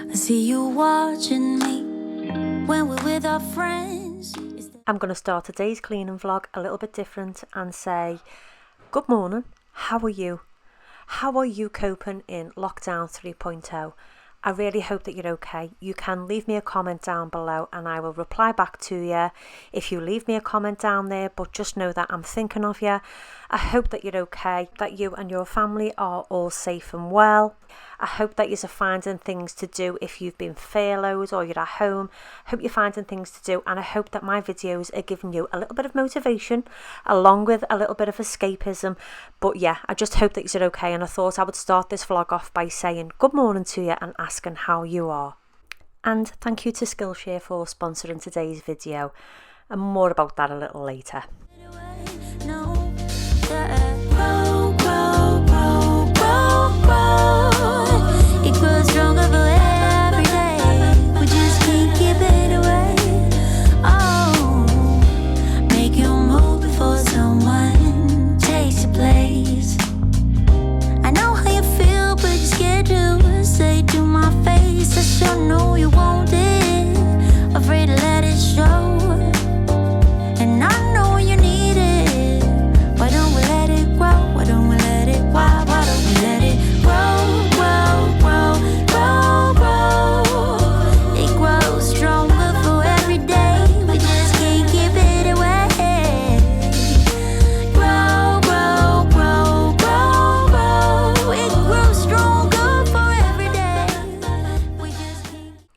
I see you watching me when we're with our friends. I'm going to start today's cleaning vlog a little bit different and say, good morning, how are you? How are you coping in lockdown 3.0? I really hope that you're okay. You can leave me a comment down below and I will reply back to you if you leave me a comment down there, but just know that I'm thinking of you. I hope that you're okay, that you and your family are all safe and well. I hope that you're finding things to do if you've been furloughed or you're at home. I hope you're finding things to do, and I hope that my videos are giving you a little bit of motivation along with a little bit of escapism. But yeah, I just hope that you're okay, and I thought I would start this vlog off by saying good morning to you and asking how you are. And thank you to Skillshare for sponsoring today's video, and more about that a little later.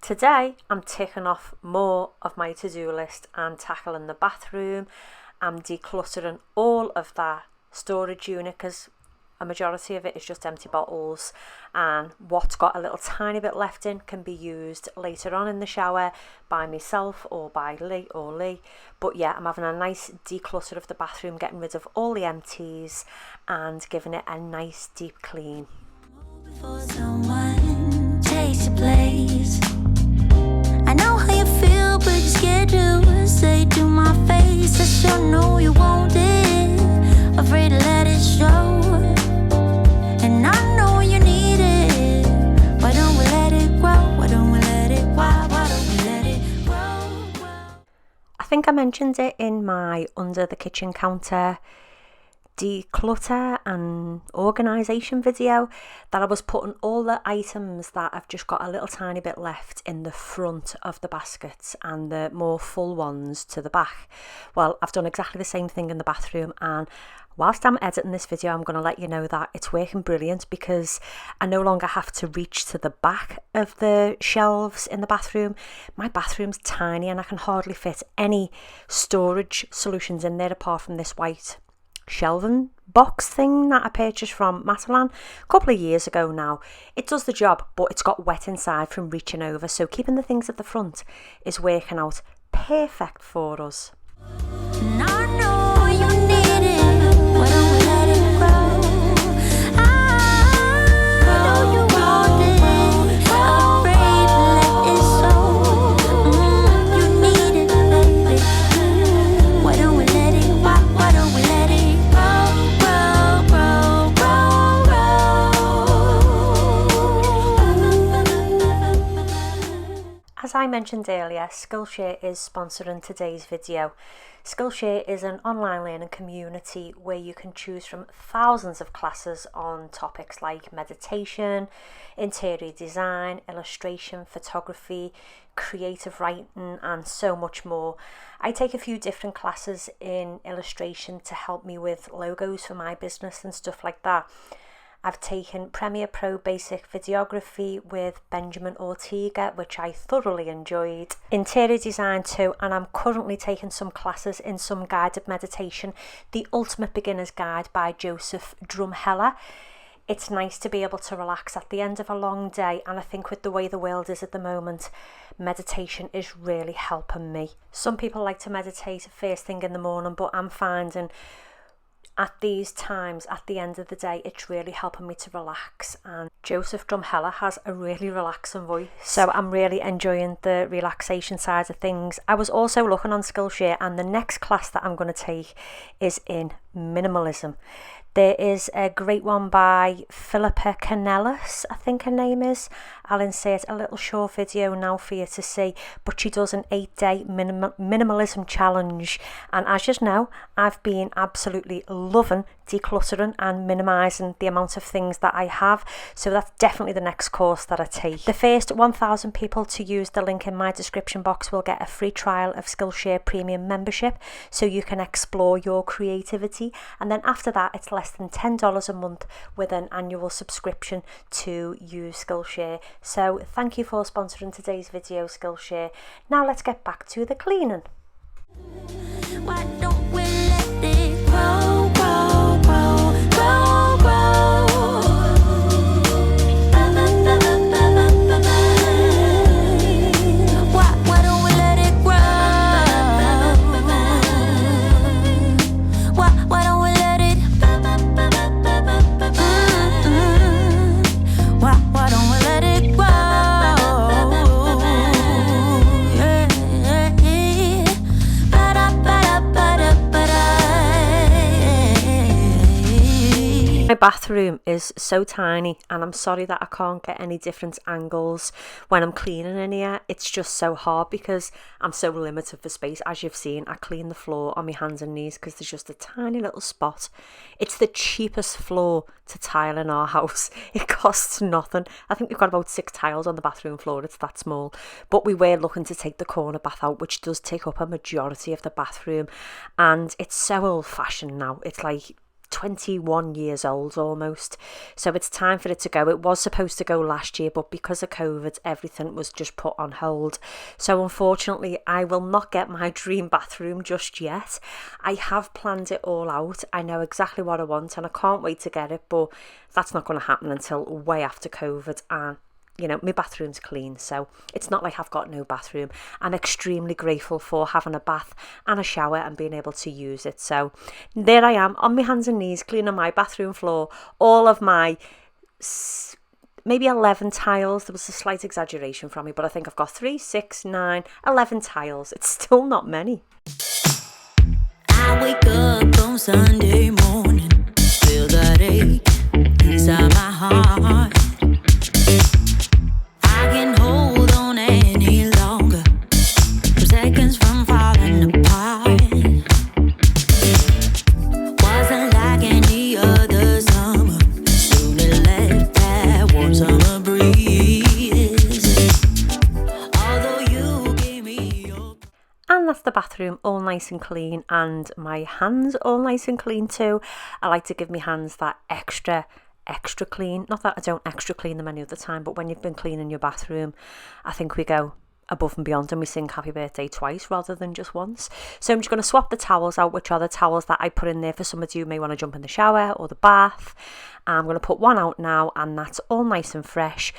Today I'm ticking off more of my to-do list and tackling the bathroom. I'm decluttering all of that storage unit because a majority of it is just empty bottles, and what's got a little tiny bit left in can be used later on in the shower by myself or by Lee. But yeah, I'm having a nice declutter of the bathroom, getting rid of all the empties and giving it a nice deep clean. Before someone takes your place, I know how you feel, but you're scared to say to my face. I sure know you want it, afraid to let it show. And I know you need it. Why don't we let it grow? Why don't we let it? Why don't we let it grow? I think I mentioned it in my under the kitchen counter declutter and organisation video that I was putting all the items that I've just got a little tiny bit left in the front of the baskets and the more full ones to the back. Well, I've done exactly the same thing in the bathroom, and whilst I'm editing this video I'm going to let you know that it's working brilliant because I no longer have to reach to the back of the shelves in the bathroom. My bathroom's tiny and I can hardly fit any storage solutions in there apart from this white shelving box thing that I purchased from Matalan a couple of years ago now. It does the job, but it's got wet inside from reaching over, so keeping the things at the front is working out perfect for us. And I know you need it. Why don't we let it grow? I know you want it, afraid to let it show. You need it, baby. Why don't we let it? Why don't we let it grow? As I mentioned earlier, Skillshare is sponsoring today's video. Skillshare is an online learning community where you can choose from thousands of classes on topics like meditation, interior design, illustration, photography, creative writing and so much more. I take a few different classes in illustration to help me with logos for my business and stuff like that. I've taken Premiere Pro Basic Videography with Benjamin Ortega, which I thoroughly enjoyed. Interior Design too, and I'm currently taking some classes in some guided meditation, The Ultimate Beginner's Guide by Joseph Drumheller. It's nice to be able to relax at the end of a long day, and I think with the way the world is at the moment, meditation is really helping me. Some people like to meditate first thing in the morning, but I'm finding at these times, at the end of the day, it's really helping me to relax. And Joseph Drumheller has a really relaxing voice, so I'm really enjoying the relaxation side of things. I was also looking on Skillshare, and the next class that I'm going to take is in minimalism. There is a great one by Philippa Canellis, I think her name is. I'll insert a little short video now for you to see, but she does an 8-day minimalism challenge, and as you know, I've been absolutely loving decluttering and minimizing the amount of things that I have, so that's definitely the next course that I take. The first 1,000 people to use the link in my description box will get a free trial of Skillshare Premium membership, so you can explore your creativity, and then after that it's less than $10 a month with an annual subscription to use Skillshare. So thank you for sponsoring today's video, Skillshare. Now let's get back to the cleaning. Why don't we let it grow, grow, grow, grow, grow? Why don't we let it grow? Why don't we let it? Why don't we let it grow? My bathroom is so tiny, and I'm sorry that I can't get any different angles when I'm cleaning in here. It's just so hard because I'm so limited for space. As you've seen, I clean the floor on my hands and knees because there's just a tiny little spot. It's the cheapest floor to tile in our house. It costs nothing. I think we've got about 6 tiles on the bathroom floor. It's that small. But we were looking to take the corner bath out, which does take up a majority of the bathroom, and it's so old-fashioned now. It's like 21 years old almost, so it's time for it to go. It was supposed to go last year, but because of COVID everything was just put on hold, so unfortunately I will not get my dream bathroom just yet. I have planned it all out. I know exactly what I want and I can't wait to get it, but that's not going to happen until way after COVID. And you know, my bathroom's clean, so it's not like I've got no bathroom. I'm extremely grateful for having a bath and a shower and being able to use it. So there I am on my hands and knees cleaning my bathroom floor. All of my maybe 11 tiles. There was a slight exaggeration from me, but I think I've got 3, 6, 9, 11 tiles. It's still not many. I wake up on Sunday morning, feel that ache inside my heart. I can hold on any longer, seconds from falling apart. Wasn't like any other summer, soon it left that warm summer breeze. Although you gave me your... And that's the bathroom all nice and clean, and my hands all nice and clean too. I like to give my hands that extra clean. Not that I don't extra clean them any other time, but when you've been cleaning your bathroom, I think we go above and beyond and we sing happy birthday twice rather than just once. So I'm just going to swap the towels out, which are the towels that I put in there for some of you who may want to jump in the shower or the bath. I'm going to put one out now, and that's all nice and fresh,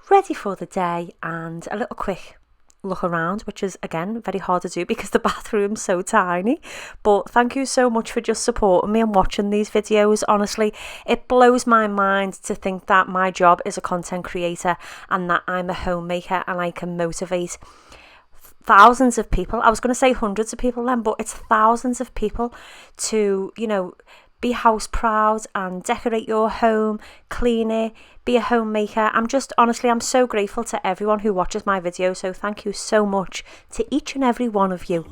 ready for the day, and a little quick look around, which is again very hard to do because the bathroom's so tiny. But thank you so much for just supporting me and watching these videos. Honestly, it blows my mind to think that my job is a content creator and that I'm a homemaker and I can motivate thousands of people. I was going to say hundreds of people then, but it's thousands of people to, you know, be house proud and decorate your home, clean it, be a homemaker. I'm so grateful to everyone who watches my videos. So thank you so much to each and every one of you.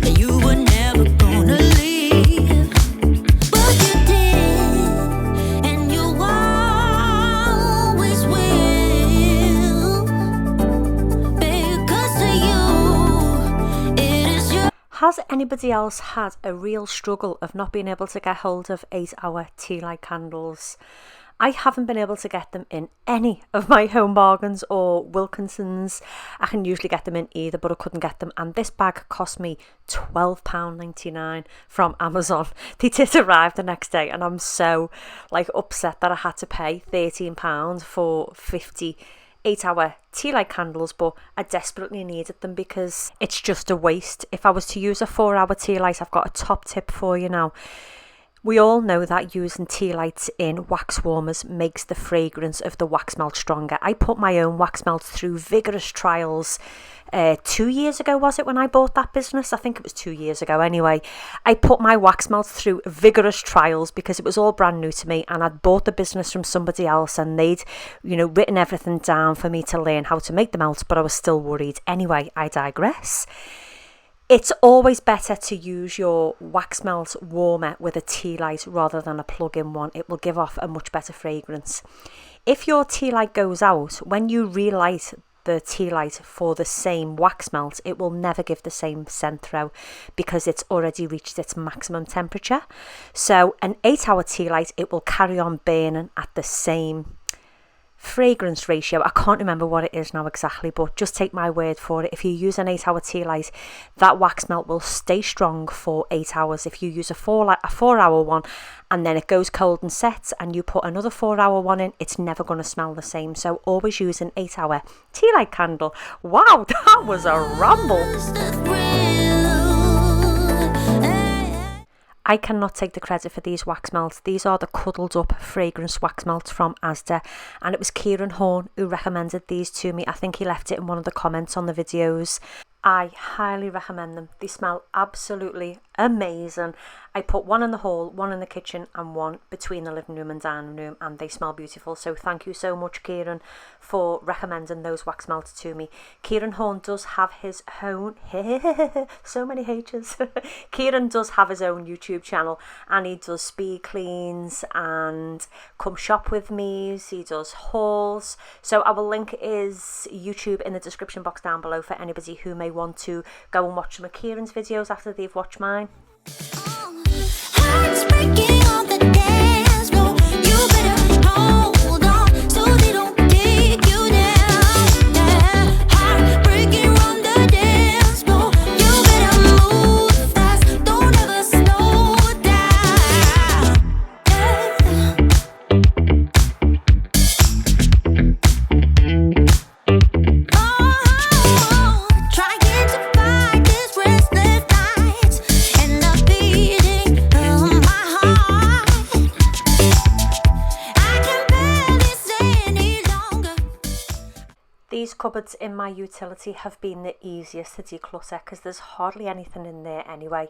You were never gonna leave, but you did, and you always will, because to you, it is your... Has anybody else had a real struggle of not being able to get hold of 8-hour tea light candles? I haven't been able to get them in any of my Home Bargains or Wilkinsons. I can usually get them in either, but I couldn't get them. And this bag cost me £12.99 from Amazon. They did arrive the next day, and I'm so upset that I had to pay £13 for 50 8-hour tea light candles, but I desperately needed them because it's just a waste. If I was to use a 4-hour tea light, I've got a top tip for you now. We all know that using tea lights in wax warmers makes the fragrance of the wax melt stronger. I put my own wax melt through vigorous trials 2 years ago, was it, when I bought that business? I think it was 2 years ago anyway. I put my wax melt through vigorous trials because it was all brand new to me, and I'd bought the business from somebody else and they'd, written everything down for me to learn how to make the melt, but I was still worried. Anyway, I digress. It's always better to use your wax melt warmer with a tea light rather than a plug-in one. It will give off a much better fragrance. If your tea light goes out, when you relight the tea light for the same wax melt, it will never give the same scent through because it's already reached its maximum temperature. So an 8-hour tea light, it will carry on burning at the same fragrance ratio. I can't remember what it is now exactly, but just take my word for it. If you use an 8-hour tea light, that wax melt will stay strong for 8 hours. If you use a 4-hour one and then it goes cold and sets and you put another 4-hour one in, it's never going to smell the same. So always use an 8-hour tea light candle. Wow, that was a ramble. I cannot take the credit for these wax melts. These are the cuddled up fragrance wax melts from Asda, and it was Kieran Horn who recommended these to me. I think he left it in one of the comments on the videos. I highly recommend them. They smell absolutely amazing. I put one in the hall, one in the kitchen and one between the living room and dining room, and they smell beautiful. So thank you so much, Kieran, for recommending those wax melts to me. Kieran Horn does have his own so many H's. Kieran does have his own YouTube channel, and he does speed cleans and come shop with me. He does hauls. So I will link his YouTube in the description box down below for anybody who may want to go and watch some of Kieran's videos after they've watched mine. Hearts breaking on the dance floor. You better hold on so they don't take you down. Yeah. Heart breaking on the dance floor. You better move fast. Don't ever slow down. Oh, trying to fight this restless nights and the beating of my heart. I can bear this any longer. These cupboards in my utility have been the easiest to declutter because there's hardly anything in there anyway.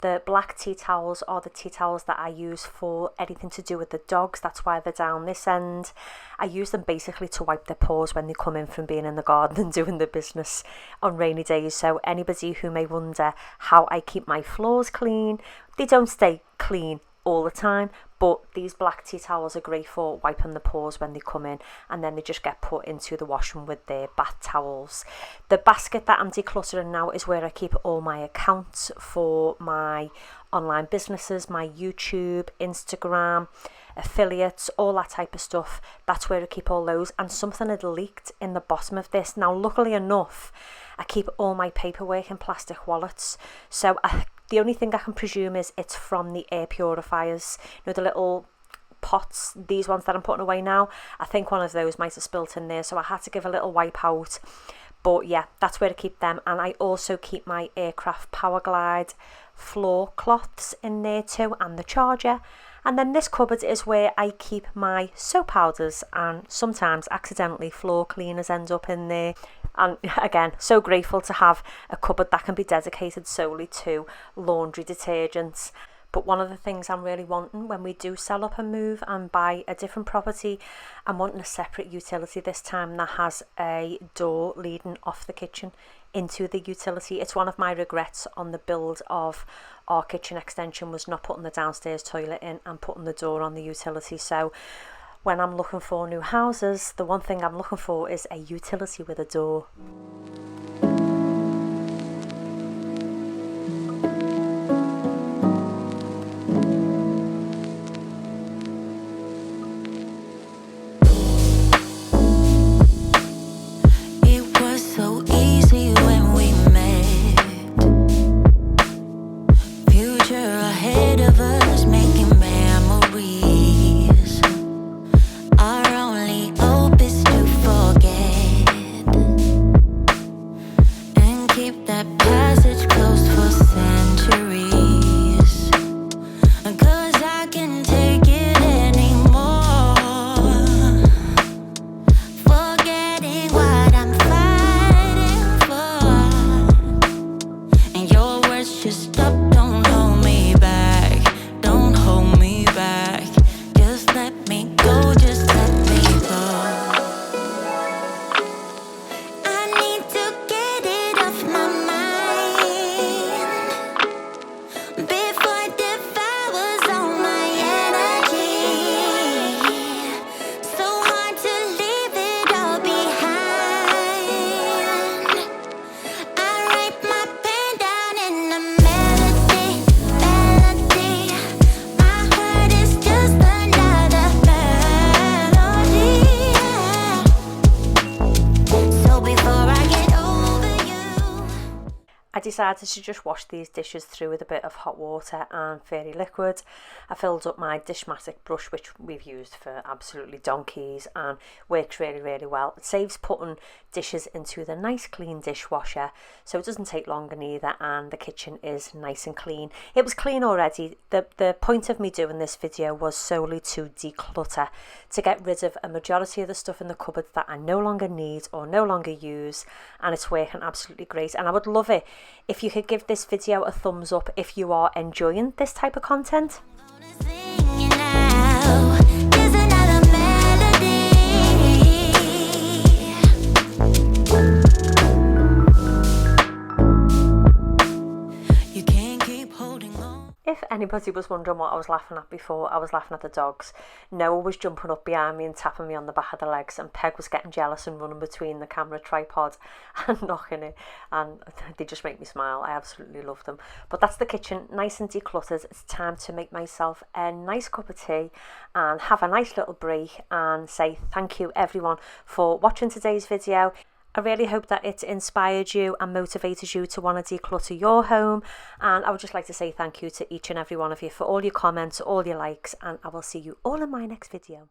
The black tea towels are the tea towels that I use for anything to do with the dogs. That's why they're down this end. I use them basically to wipe their paws when they come in from being in the garden and doing the business on rainy days. So anybody who may wonder how I keep my floors clean, they don't stay clean all the time, but these black tea towels are great for wiping the paws when they come in, and then they just get put into the washroom with their bath towels. The basket that I'm decluttering now is where I keep all my accounts for my online businesses, my YouTube, Instagram, affiliates, all that type of stuff. That's where I keep all those, and something had leaked in the bottom of this. Now luckily enough, I keep all my paperwork in plastic wallets, so the only thing I can presume is it's from the air purifiers, the little pots, these ones that I'm putting away now. I think one of those might have spilt in there, so I had to give a little wipe out. But yeah, that's where to keep them. And I also keep my aircraft power glide floor cloths in there too, and the charger. And then this cupboard is where I keep my soap powders, and sometimes accidentally floor cleaners end up in there. And again, so grateful to have a cupboard that can be dedicated solely to laundry detergents. But one of the things I'm really wanting when we do sell up and move and buy a different property, I'm wanting a separate utility this time that has a door leading off the kitchen into the utility. It's one of my regrets on the build of our kitchen extension, was not putting the downstairs toilet in and putting the door on the utility. So when I'm looking for new houses, the one thing I'm looking for is a utility with a door. It was so easy when we met. Future ahead of us, making memories. Our only hope is to forget. decided to just wash these dishes through with a bit of hot water and fairy liquid. I filled up my Dishmatic brush, which we've used for absolutely donkeys and works really, really well. It saves putting dishes into the nice clean dishwasher, so it doesn't take long neither, and the kitchen is nice and clean. It was clean already. The point of me doing this video was solely to declutter, to get rid of a majority of the stuff in the cupboards that I no longer need or no longer use, and it's working absolutely great. And I would love it if you could give this video a thumbs up if you are enjoying this type of content. If anybody was wondering what I was laughing at before, I was laughing at the dogs. Noah was jumping up behind me and tapping me on the back of the legs, and Peg was getting jealous and running between the camera tripod and knocking it, and they just make me smile. I absolutely love them. But that's the kitchen, nice and decluttered. It's time to make myself a nice cup of tea and have a nice little break and say thank you everyone for watching today's video. I really hope that it inspired you and motivated you to want to declutter your home, and I would just like to say thank you to each and every one of you for all your comments, all your likes, and I will see you all in my next video.